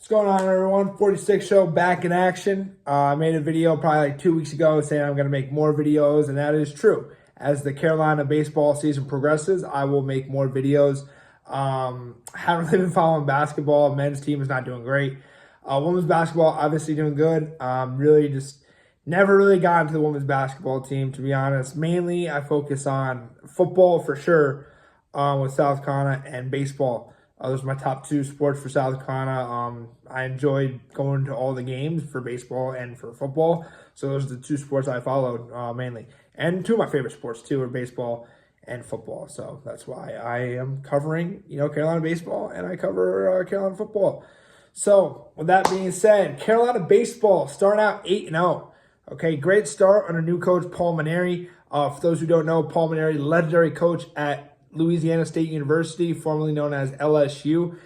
What's going on, everyone? 46 show back in action. I made a video probably like 2 weeks ago saying I'm going to make more videos, and that is true. As the Carolina baseball season progresses, I will make more videos. Haven't really been following basketball. Men's team is not doing great. Women's basketball, obviously doing good. Really just never really got into the women's basketball team, to be honest. Mainly, I focus on football for sure with South Carolina and baseball. Those are my top two sports for South Carolina. I enjoyed going to all the games for baseball and for football. So those are the two sports I followed mainly. And two of my favorite sports too are baseball and football. So that's why I am covering, Carolina baseball, and I cover Carolina football. So with that being said, Carolina baseball starting out 8-0. Okay, great start under new coach Paul Mainieri. For those who don't know, Paul Mainieri, legendary coach at Louisiana State University, formerly known as LSU.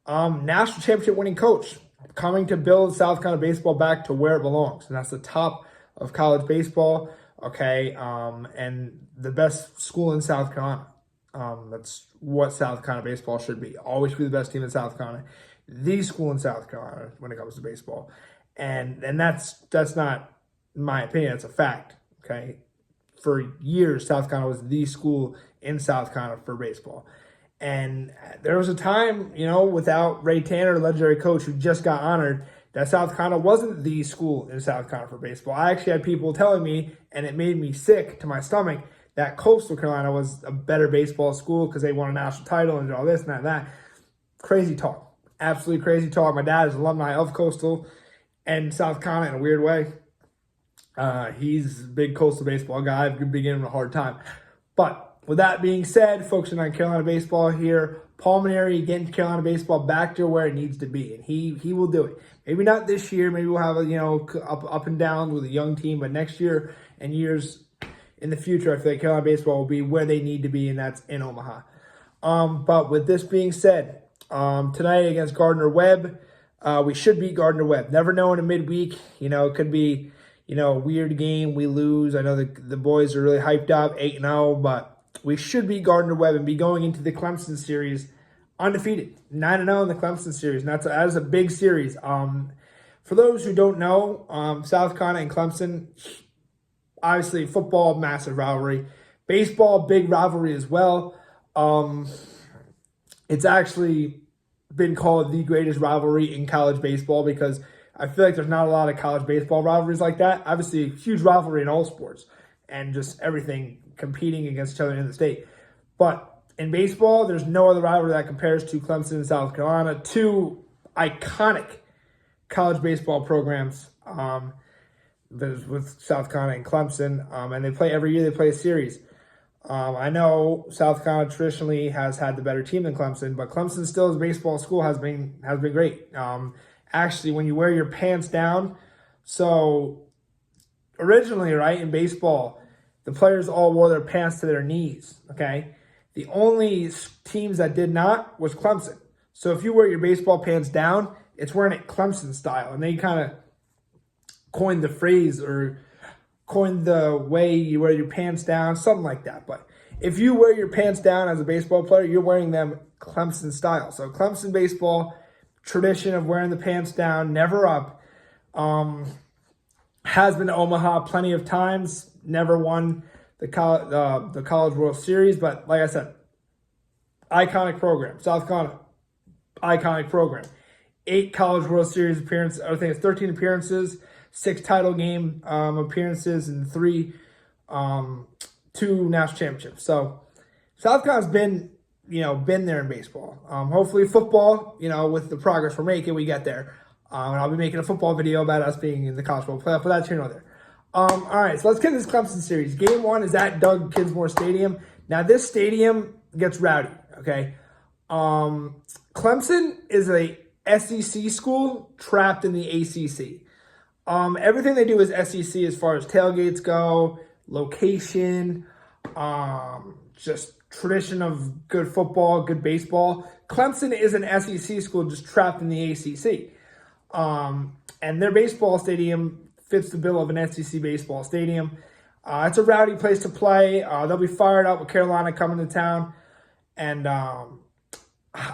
National championship winning coach, coming to build South Carolina baseball back to where it belongs. And that's the top of college baseball, okay? And the best school in South Carolina. That's what South Carolina baseball should be. Always be the best team in South Carolina. The school in South Carolina when it comes to baseball. And that's not my opinion, it's a fact, okay? For years, South Carolina was the school in South Carolina for baseball. And there was a time, without Ray Tanner, legendary coach who just got honored, that South Carolina wasn't the school in South Carolina for baseball. I actually had people telling me, and it made me sick to my stomach, that Coastal Carolina was a better baseball school because they won a national title and did all this and that. Crazy talk. Absolutely crazy talk. My dad is an alumni of Coastal and South Carolina in a weird way. He's a big Coastal baseball guy. I've been giving him a hard time. But with that being said, focusing on Carolina baseball here, Paul Mainieri getting Carolina baseball back to where it needs to be, and he will do it. Maybe not this year. Maybe we'll have up and down with a young team, but next year and years in the future, I feel like Carolina baseball will be where they need to be, and that's in Omaha. But with this being said, tonight against Gardner-Webb, we should beat Gardner-Webb. Never know in a midweek. It could be a weird game. We lose. I know the boys are really hyped up, 8-0, but we should beat Gardner-Webb and be going into the Clemson series undefeated, 9-0 in the Clemson series. And that is a big series. For those who don't know, South Carolina and Clemson, obviously football, massive rivalry. Baseball, big rivalry as well. It's actually been called the greatest rivalry in college baseball because I feel like there's not a lot of college baseball rivalries like that. Obviously, a huge rivalry in all sports and just everything competing against each other in the state. But in baseball, there's no other rivalry that compares to Clemson and South Carolina, two iconic college baseball programs. There's with South Carolina and Clemson, and they play every year. They play a series. I know South Carolina traditionally has had the better team than Clemson, but Clemson still as a baseball school has been great. Actually, when you wear your pants down, so originally, right, in baseball, the players all wore their pants to their knees, okay? The only teams that did not was Clemson. So if you wear your baseball pants down, it's wearing it Clemson style. And they kind of coined the phrase or coined the way you wear your pants down, something like that. But if you wear your pants down as a baseball player, you're wearing them Clemson style. So Clemson baseball, tradition of wearing the pants down, never up. Has been to Omaha plenty of times. Never won the College World Series, but like I said, iconic program. South Carolina, iconic program. 8 College World Series appearances. I think it's 13 appearances, 6 title game appearances, and 2 national championships. So South Carolina's been there in baseball. Hopefully football, with the progress we're making, we get there. And I'll be making a football video about us being in the college football playoff, but that's here nor there. All right, so let's get into this Clemson series. Game 1 is at Doug Kinsmore Stadium. Now, this stadium gets rowdy, okay? Clemson is a SEC school trapped in the ACC. Everything they do is SEC as far as tailgates go, location, just tradition of good football, good baseball. Clemson is an SEC school just trapped in the ACC. And their baseball stadium fits the bill of an SEC baseball stadium. It's a rowdy place to play. They'll be fired up with Carolina coming to town. And I'm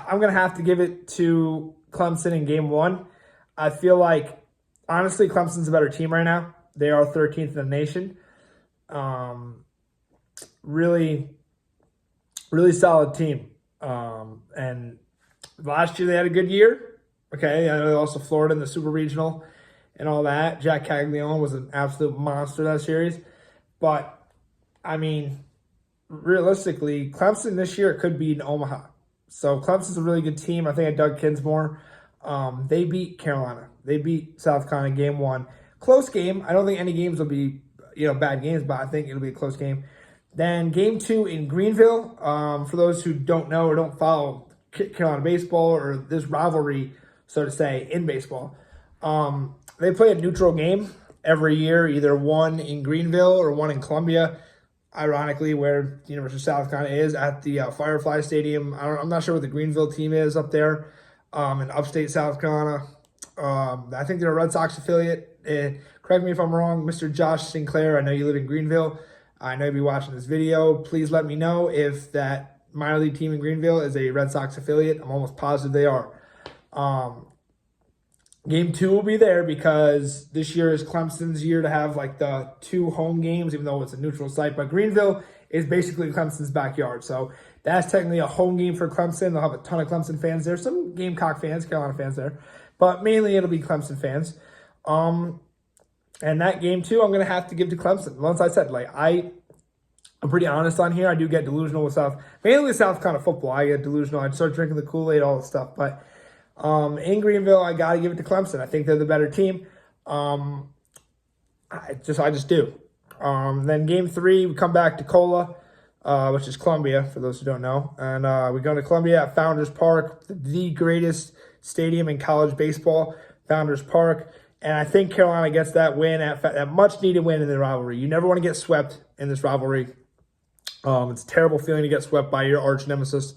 going to have to give it to Clemson in game one. I feel like, honestly, Clemson's a better team right now. They are 13th in the nation. Really, really solid team. And last year they had a good year. Okay, I know they lost to Florida in the Super Regional and all that. Jack Caglione was an absolute monster that series. But, I mean, realistically, Clemson this year could be in Omaha. So Clemson's a really good team. I think I Doug Kinsmore. They beat Carolina. They beat South Carolina game one. Close game. I don't think any games will be, bad games, but I think it'll be a close game. Then game two in Greenville. For those who don't know or don't follow Carolina baseball or this rivalry, so to say, in baseball, they play a neutral game every year, either one in Greenville or one in Columbia. Ironically, where the University of South Carolina is at the Firefly Stadium. I'm not sure what the Greenville team is up there in upstate South Carolina. I think they're a Red Sox affiliate. Correct me if I'm wrong, Mr. Josh Sinclair. I know you live in Greenville. I know you'll be watching this video. Please let me know if that minor league team in Greenville is a Red Sox affiliate. I'm almost positive they are. Game two will be there because this year is Clemson's year to have like the 2 home games, even though it's a neutral site. But Greenville is basically Clemson's backyard. So that's technically a home game for Clemson. They'll have a ton of Clemson fans there. Some Gamecock fans, Carolina fans there. But mainly it'll be Clemson fans. And that game too, I'm going to have to give to Clemson. Once I said, I'm pretty honest on here. I do get delusional with mainly with South Carolina football. I get delusional. I start drinking the Kool-Aid, all this stuff. But in Greenville, I got to give it to Clemson. I think they're the better team. I just do. Then game three, we come back to Cola, which is Columbia, for those who don't know. And we go to Columbia at Founders Park, the greatest stadium in college baseball, Founders Park. And I think Carolina gets that win, that much-needed win in the rivalry. You never want to get swept in this rivalry. It's a terrible feeling to get swept by your arch nemesis.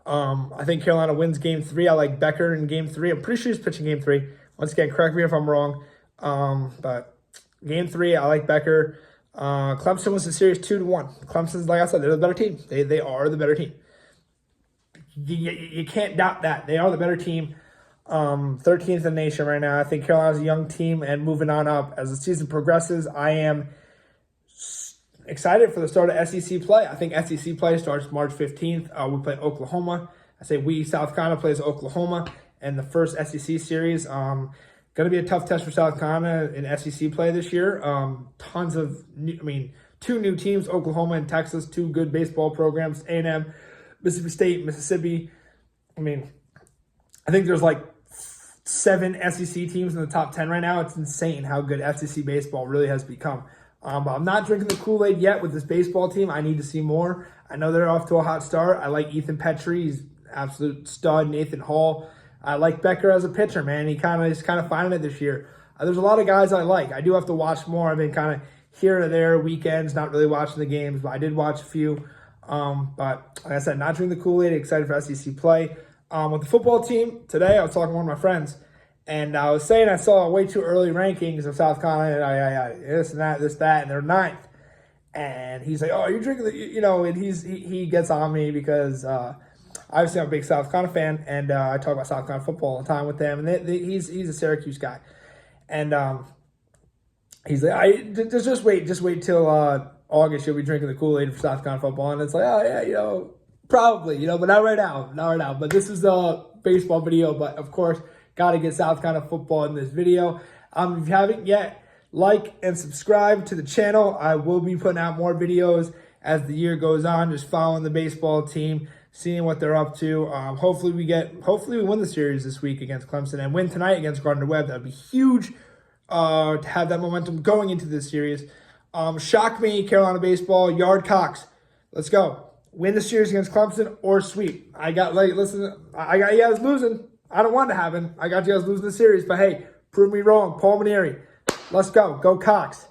I think Carolina wins game three. I like Becker in game three. I'm pretty sure he's pitching game three. Once again, correct me if I'm wrong. But game three, I like Becker. Clemson was the series 2-1. Clemson's, like I said, they're the better team. They are the better team. You can't doubt that. They are the better team. 13th in the nation right now. I think Carolina's a young team and moving on up. As the season progresses, I am excited for the start of SEC play. I think SEC play starts March 15th. We play Oklahoma. I say we, South Carolina plays Oklahoma in the first SEC series. Going to be a tough test for South Carolina in SEC play this year. Tons of, two new teams, Oklahoma and Texas, 2 good baseball programs, A&M, Mississippi State, Mississippi. I think there's 7 SEC teams in the top 10 right now. It's insane how good SEC baseball really has become. But I'm not drinking the Kool-Aid yet with this baseball team. I need to see more. I know they're off to a hot start. I like Ethan Petrie. He's absolute stud. Nathan Hall. I like Becker as a pitcher, man. He's kind of finding it this year. There's a lot of guys I like. I do have to watch more. I've been kind of here or there, weekends, not really watching the games, but I did watch a few. But like I said, not drinking the Kool-Aid. Excited for SEC play. With the football team, today I was talking to one of my friends, and I was saying I saw way too early rankings of South Carolina, this and that, and they're 9th. And he's like, oh, you're drinking and he gets on me because obviously I'm a big South Carolina fan, and I talk about South Carolina football all the time with them, and he's a Syracuse guy. And he's like, just wait till August, you'll be drinking the Kool-Aid for South Carolina football. And it's like, oh, yeah, probably, but not right now. But this is a baseball video, but of course, got to get South Carolina football in this video. If you haven't yet, like and subscribe to the channel. I will be putting out more videos as the year goes on, just following the baseball team, seeing what they're up to. Hopefully we win the series this week against Clemson and win tonight against Gardner-Webb. That would be huge to have that momentum going into this series. Shock me, Carolina baseball, Yardcocks. Let's go. Win the series against Clemson or sweep. I got you guys losing. I don't want it to happen. I got you guys losing the series, but hey, prove me wrong. Paul Manieri. Let's go. Go Cox.